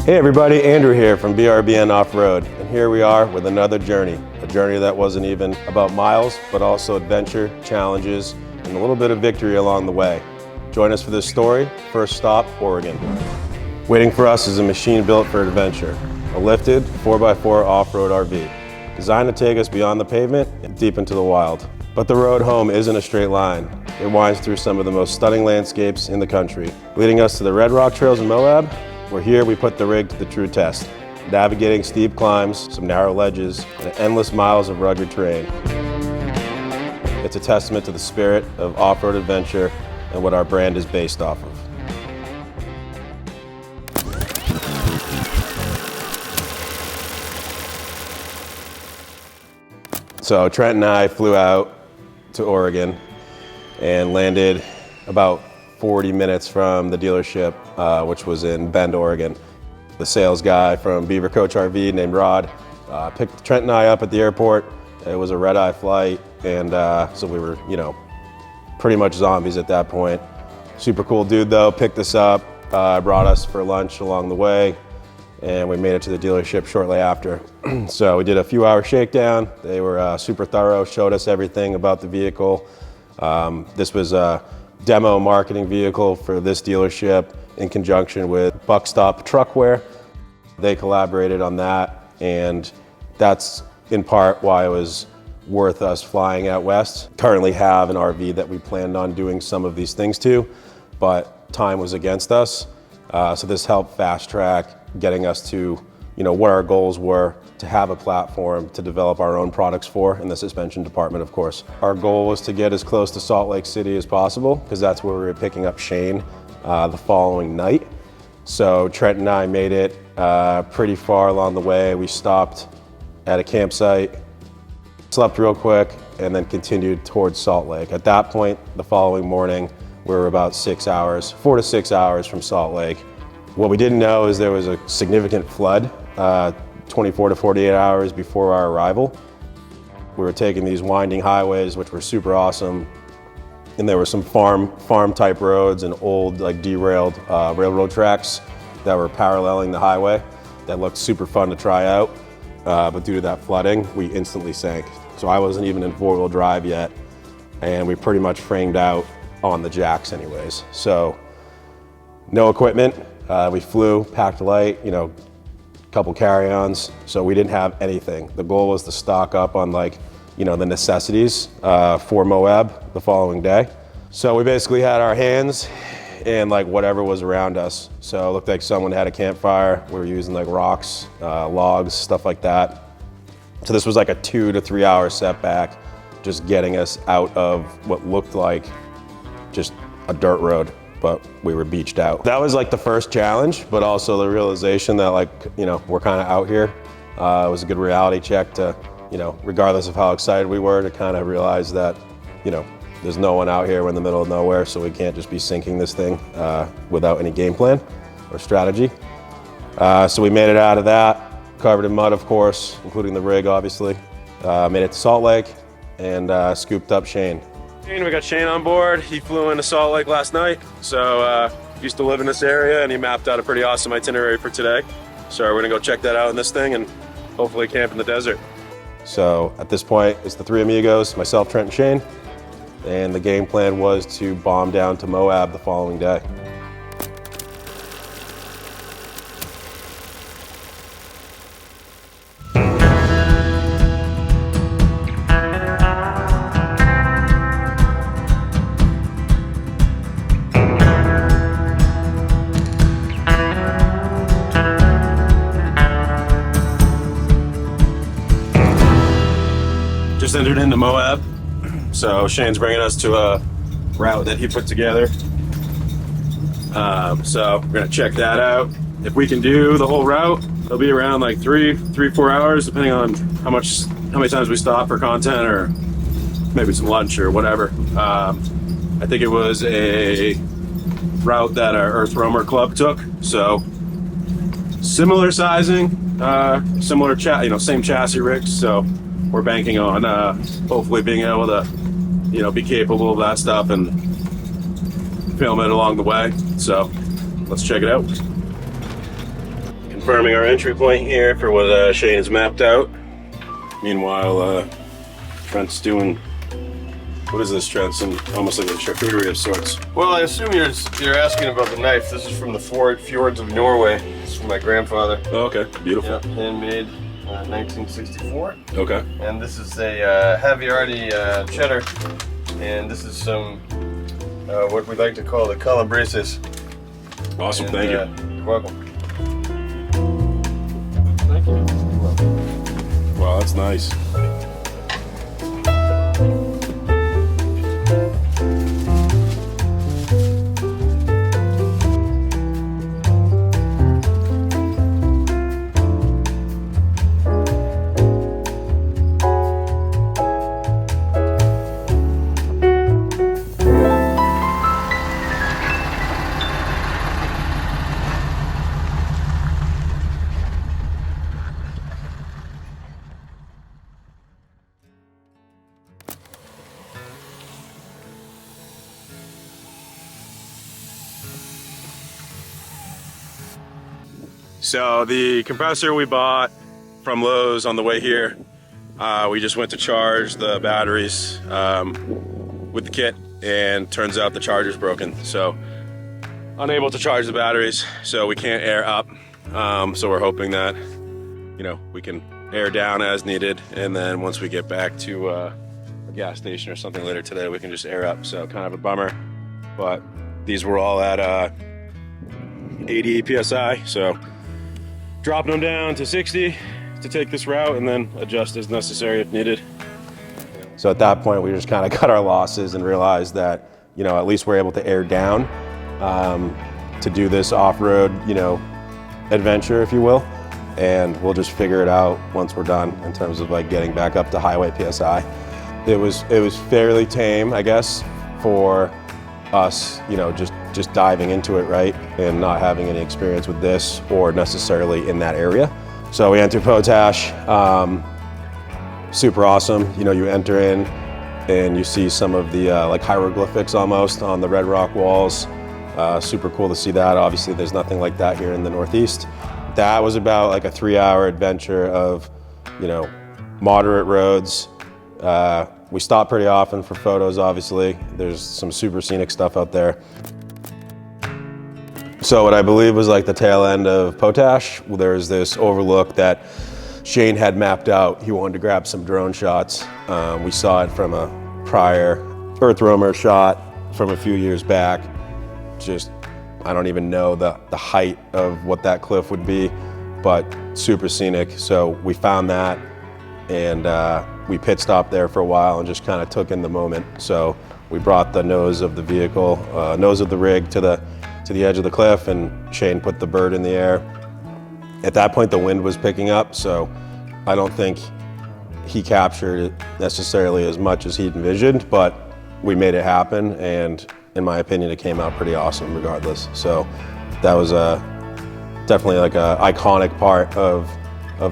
Hey everybody, Andrew here from BRBN Off-Road, and here we are with another journey. A journey that wasn't even about miles, but also adventure, challenges, and a little bit of victory along the way. Join us for this story. First stop, Oregon. Waiting for us is a machine built for adventure, a lifted 4x4 off-road RV, designed to take us beyond the pavement and deep into the wild. But the road home isn't a straight line. It winds through some of the most stunning landscapes in the country, leading us to the Red Rock Trails in Moab, where here we put the rig to the true test, navigating steep climbs, some narrow ledges, and endless miles of rugged terrain. It's a testament to the spirit of off-road adventure and what our brand is based off of. So Trent and I flew out to Oregon and landed about 40 minutes from the dealership, which was in Bend, Oregon. The sales guy from Beaver Coach RV named Rod picked Trent and I up at the airport. It was a red-eye flight, and so we were, pretty much zombies at that point. Super cool dude though, picked us up, brought us for lunch along the way, and we made it to the dealership shortly after. So we did a few hour shakedown. They were super thorough, showed us everything about the vehicle. This was a demo marketing vehicle for this dealership in conjunction with Buckstop Truckware. They collaborated on that, and that's in part why it was worth us flying out west. Currently have an RV that we planned on doing some of these things to, but time was against us. So this helped fast track getting us to what our goals were, to have a platform to develop our own products for in the suspension department, of course. Our goal was to get as close to Salt Lake City as possible, because that's where we were picking up Shane the following night. So Trent and I made it pretty far along the way. We stopped at a campsite, slept real quick, and then continued towards Salt Lake. At that point, the following morning, we were about 4 to 6 hours from Salt Lake. What we didn't know is there was a significant flood 24 to 48 hours before our arrival. We were taking these winding highways, which were super awesome, and there were some farm type roads and old derailed railroad tracks that were paralleling the highway that looked super fun to try out, but due to that flooding, we instantly sank. So I wasn't even in four-wheel drive yet, and we pretty much framed out on the jacks anyways. So no equipment. We flew, packed light, couple carry-ons, so we didn't have anything. The goal was to stock up on the necessities for Moab the following day. So we basically had our hands in whatever was around us. So it looked like someone had a campfire. We were using rocks, logs, stuff like that. So this was a 2 to 3 hour setback, just getting us out of what looked like just a dirt road, but we were beached out. That was the first challenge, but also the realization that we're kind of out here. It was a good reality check to, regardless of how excited we were, to kind of realize that, there's no one out here. We're in the middle of nowhere, so we can't just be sinking this thing without any game plan or strategy. So we made it out of that, covered in mud, of course, including the rig, obviously. Made it to Salt Lake and scooped up Shane. We got Shane on board. He flew into Salt Lake last night, so used to live in this area, and he mapped out a pretty awesome itinerary for today. So we're gonna go check that out in this thing and hopefully camp in the desert. So at this point, it's the three amigos, myself, Trent, and Shane, and the game plan was to bomb down to Moab the following day. Just entered into Moab, so Shane's bringing us to a route that he put together. So we're gonna check that out. If we can do the whole route, it'll be around 3-4 hours, depending on how many times we stop for content or maybe some lunch or whatever. I think it was a route that our Earth Roamer Club took, so similar sizing, similar same chassis rigs. So we're banking on hopefully being able to, be capable of that stuff and film it along the way. So let's check it out. confirming our entry point here for what Shane has mapped out. Meanwhile, Trent's doing, what is this, Trent? Some almost like a charcuterie of sorts. Well, I assume you're asking about the knife. This is from the fjords of Norway. This is from my grandfather. Oh, okay, beautiful. Yep, handmade 1964. Okay. And this is a Haviardi cheddar, and this is some what we like to call the calabreses. Awesome, And, thank you. You're welcome. Thank you. Wow, that's nice. So the compressor we bought from Lowe's on the way here, we just went to charge the batteries with the kit, and turns out the charger's broken. So unable to charge the batteries, so we can't air up. So we're hoping that, you know, we can air down as needed, and then once we get back to a gas station or something later today, we can just air up. So kind of a bummer, but these were all at 80 PSI, so dropping them down to 60 to take this route, and then adjust as necessary if needed. So at that point, we just kind of cut our losses and realized that, you know, at least we're able to air down to do this off-road, you know, adventure, if you will. And we'll just figure it out once we're done in terms of like getting back up to highway PSI. It was fairly tame, I guess, for us, you know, just diving into it, right, and not having any experience with this or necessarily in that area. So we entered Potash, super awesome. You know, you enter in and you see some of the like hieroglyphics almost on the red rock walls. Super cool to see that. Obviously there's nothing like that here in the Northeast. That was about like a 3-hour adventure of, you know, moderate roads. We stop pretty often for photos, obviously. There's some super scenic stuff out there. So what I believe was like the tail end of Potash, there's this overlook that Shane had mapped out. He wanted to grab some drone shots. We saw it from a prior Earth roamer shot from a few years back. Just, I don't even know the height of what that cliff would be, but super scenic. So we found that, and we pit stopped there for a while and just kind of took in the moment. So we brought the nose of the vehicle, nose of the rig to the edge of the cliff, and Shane put the bird in the air. At that point, the wind was picking up, so I don't think he captured it necessarily as much as he'd envisioned, but we made it happen, and in my opinion, it came out pretty awesome regardless. So that was definitely like an iconic part of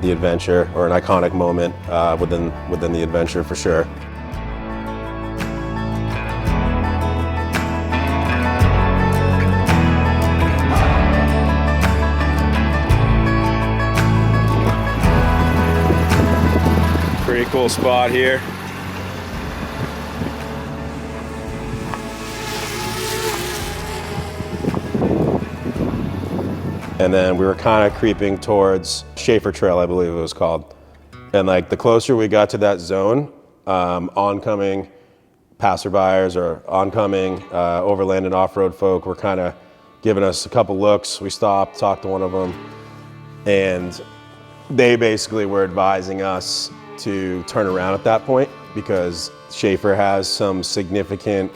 the adventure, or an iconic moment within the adventure for sure. Pretty cool spot here. And then we were kind of creeping towards Schaefer Trail, I believe it was called. And like the closer we got to that zone, oncoming passerbyers or oncoming overland and off-road folk were kind of giving us a couple looks. We stopped, talked to one of them, and they basically were advising us to turn around at that point because Schaefer has some significant,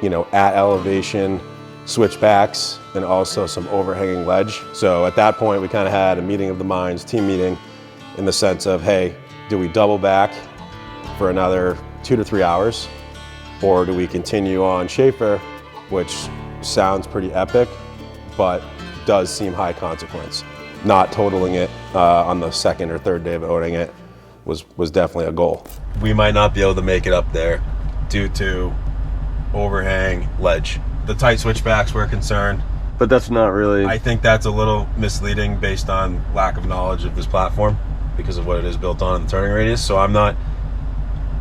you know, at elevation switchbacks and also some overhanging ledge. So at that point, we kind of had a meeting of the minds, team meeting, in the sense of, hey, do we double back for another 2 to 3 hours? Or do we continue on Schaefer, which sounds pretty epic, but does seem high consequence. Not totaling it on the second or third day of owning it was definitely a goal. We might not be able to make it up there due to overhang ledge. The tight switchbacks we're concerned. But that's not really. I think that's a little misleading based on lack of knowledge of this platform because of what it is built on in the turning radius. So I'm not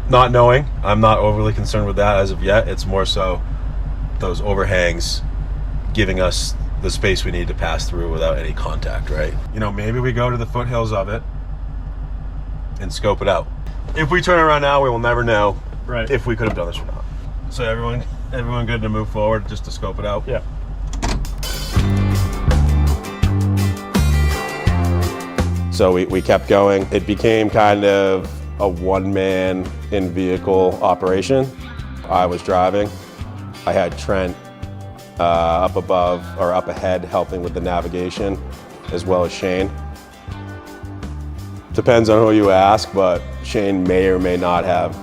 knowing. I'm not overly concerned with that as of yet. It's more so those overhangs giving us the space we need to pass through without any contact, right? You know, maybe we go to the foothills of it and scope it out. If we turn around now, we will never know if we could have done this or not. So everyone good to move forward just to scope it out? Yeah. So we kept going. It became kind of a one-man in-vehicle operation. I was driving. I had Trent up above or up ahead helping with the navigation, as well as Shane. Depends on who you ask, but Shane may or may not have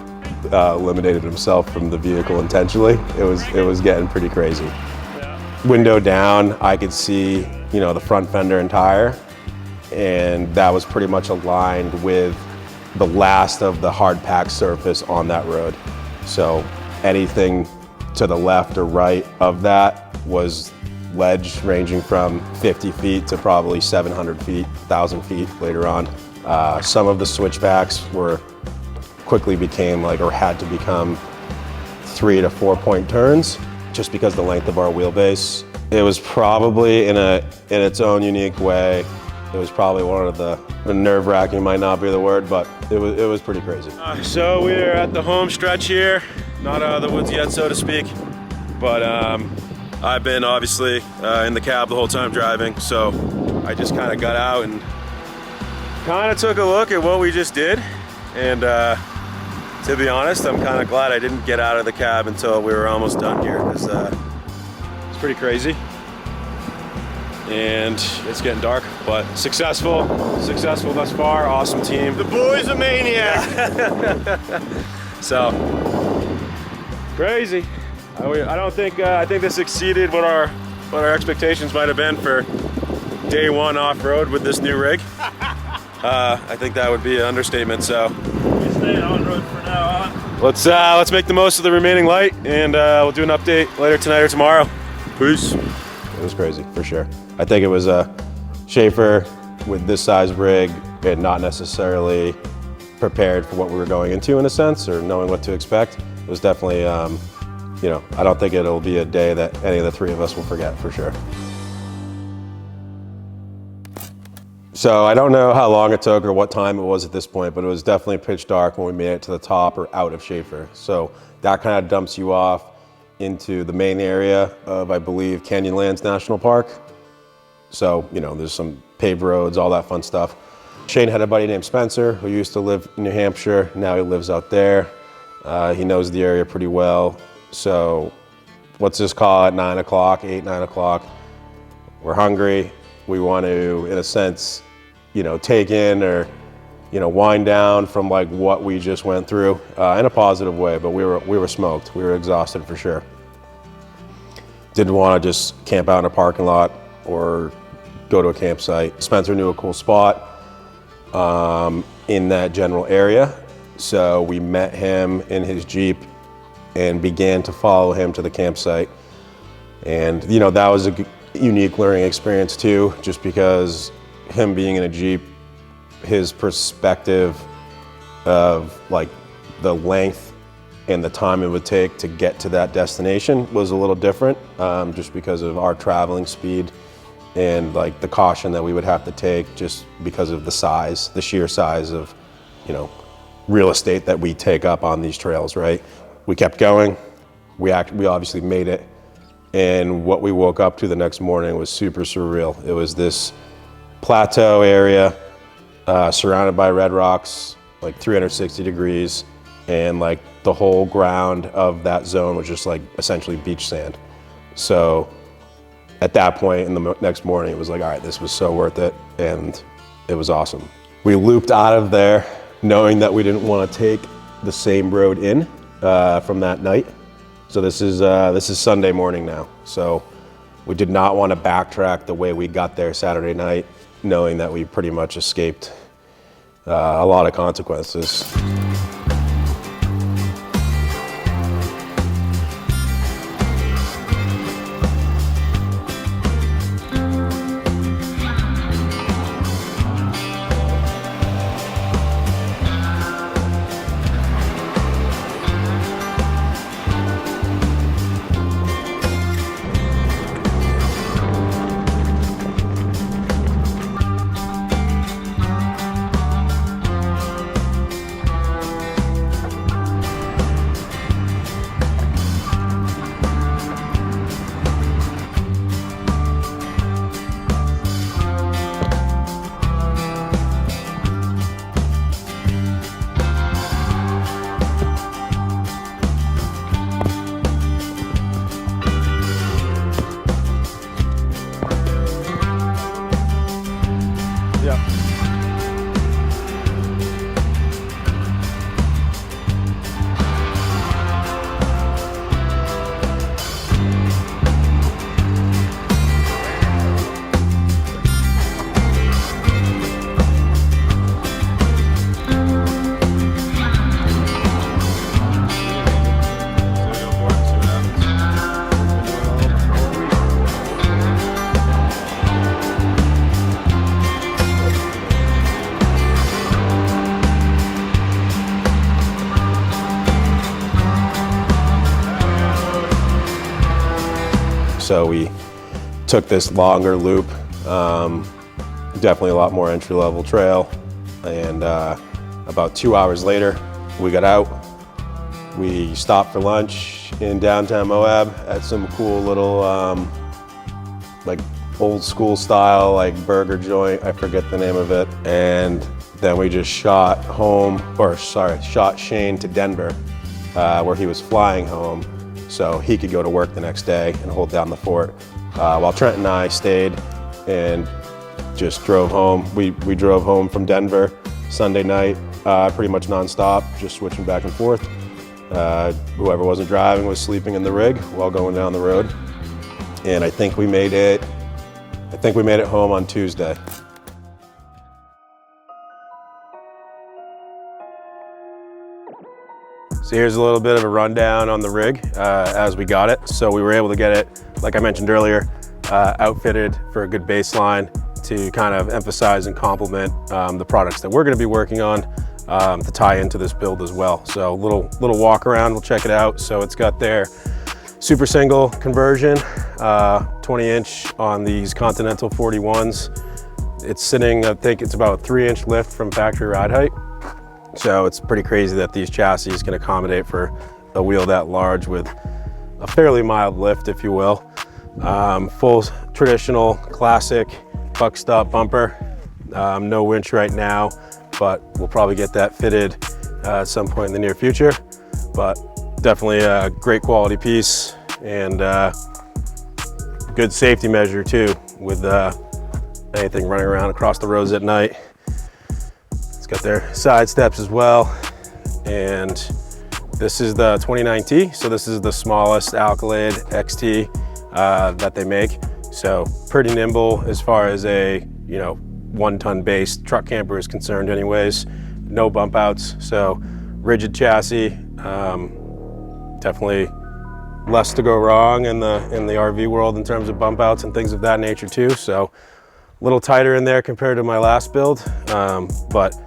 eliminated himself from the vehicle intentionally. It was getting pretty crazy. Yeah. Window down, I could see, you know, the front fender and tire, and that was pretty much aligned with the last of the hard packed surface on that road. So anything to the left or right of that was ledge ranging from 50 feet to probably 700 feet, 1,000 feet later on. Some of the switchbacks quickly became or had to become 3 to 4 point turns just because the length of our wheelbase. It was probably in its own unique way. It was probably one of the nerve-wracking might not be the word, but it was pretty crazy. So we're at the home stretch here, not out of the woods yet, so to speak, but I've been obviously in the cab the whole time driving, so I just kind of got out and kind of took a look at what we just did, and to be honest, I'm kind of glad I didn't get out of the cab until we were almost done here, because it's pretty crazy. And it's getting dark, but successful thus far. Awesome team. The boy's a maniac. So crazy. I think this exceeded what our expectations might have been for day one off-road with this new rig. I think that would be an understatement. So We stay on road for now on. let's make the most of the remaining light, and we'll do an update later tonight or tomorrow. Peace. It was crazy for sure. I think it was a Schaefer with this size rig and not necessarily prepared for what we were going into in a sense, or knowing what to expect. It was definitely, you know, I don't think it'll be a day that any of the three of us will forget for sure. So I don't know how long it took or what time it was at this point, but it was definitely pitch dark when we made it to the top or out of Schaefer. So that kind of dumps you off into the main area of, I believe, Canyonlands National Park. So, you know, there's some paved roads, all that fun stuff. Shane had a buddy named Spencer who used to live in New Hampshire. Now he lives out there. He knows the area pretty well. So what's this call at 9 o'clock, 8, 9 o'clock? We're hungry. We want to, in a sense, you know, take in or, you know, wind down from what we just went through in a positive way, but we were smoked. We were exhausted for sure. Didn't want to just camp out in a parking lot or go to a campsite. Spencer knew a cool spot in that general area, so we met him in his Jeep and began to follow him to the campsite. And you know, that was a unique learning experience too, just because him being in a Jeep, his perspective of the length and the time it would take to get to that destination was a little different, just because of our traveling speed and the caution that we would have to take just because of the sheer size of, you know, real estate that we take up on these trails, right? We kept going. We obviously made it. And what we woke up to the next morning was super surreal. It was this plateau area surrounded by red rocks, 360 degrees, and the whole ground of that zone was just essentially beach sand. So at that point in the next morning, it was all right, this was so worth it, and it was awesome. We looped out of there knowing that we didn't want to take the same road in from that night. So this is Sunday morning now. So we did not want to backtrack the way we got there Saturday night, knowing that we pretty much escaped a lot of consequences. So we took this longer loop, definitely a lot more entry-level trail. And about 2 hours later, we got out. We stopped for lunch in downtown Moab at some cool little like old school style like burger joint. I forget the name of it. And then we just shot Shane to Denver, where he was flying home, so he could go to work the next day and hold down the fort. While Trent and I stayed and just drove home. We drove home from Denver Sunday night, pretty much nonstop, just switching back and forth. Whoever wasn't driving was sleeping in the rig while going down the road. And I think we made it home on Tuesday. So here's a little bit of a rundown on the rig as we got it. So we were able to get it, like I mentioned earlier, outfitted for a good baseline to kind of emphasize and complement the products that we're going to be working on to tie into this build as well. So little walk around, we'll check it out. So it's got their super single conversion, 20-inch on these Continental 41s. It's sitting, I think it's about a 3-inch lift from factory ride height. So it's pretty crazy that these chassis can accommodate for a wheel that large with a fairly mild lift, if you will. Full traditional classic buck stop bumper. No winch right now, but we'll probably get that fitted at some point in the near future. But definitely a great quality piece and good safety measure too, with anything running around across the roads at night. Got their side steps as well. And this is the 29T. So this is the smallest Alcalade XT that they make. So pretty nimble as far as a, 1-ton base truck camper is concerned anyways. No bump outs. So rigid chassis, definitely less to go wrong in the RV world in terms of bump outs and things of that nature too. So a little tighter in there compared to my last build, but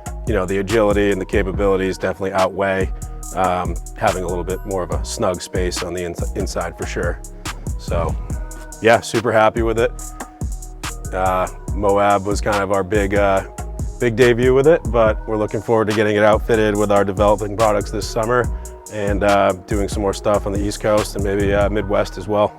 the agility and the capabilities definitely outweigh having a little bit more of a snug space on the inside for sure. So yeah, super happy with it. MOAB was kind of our big debut with it, but we're looking forward to getting it outfitted with our developing products this summer and doing some more stuff on the East Coast and maybe Midwest as well.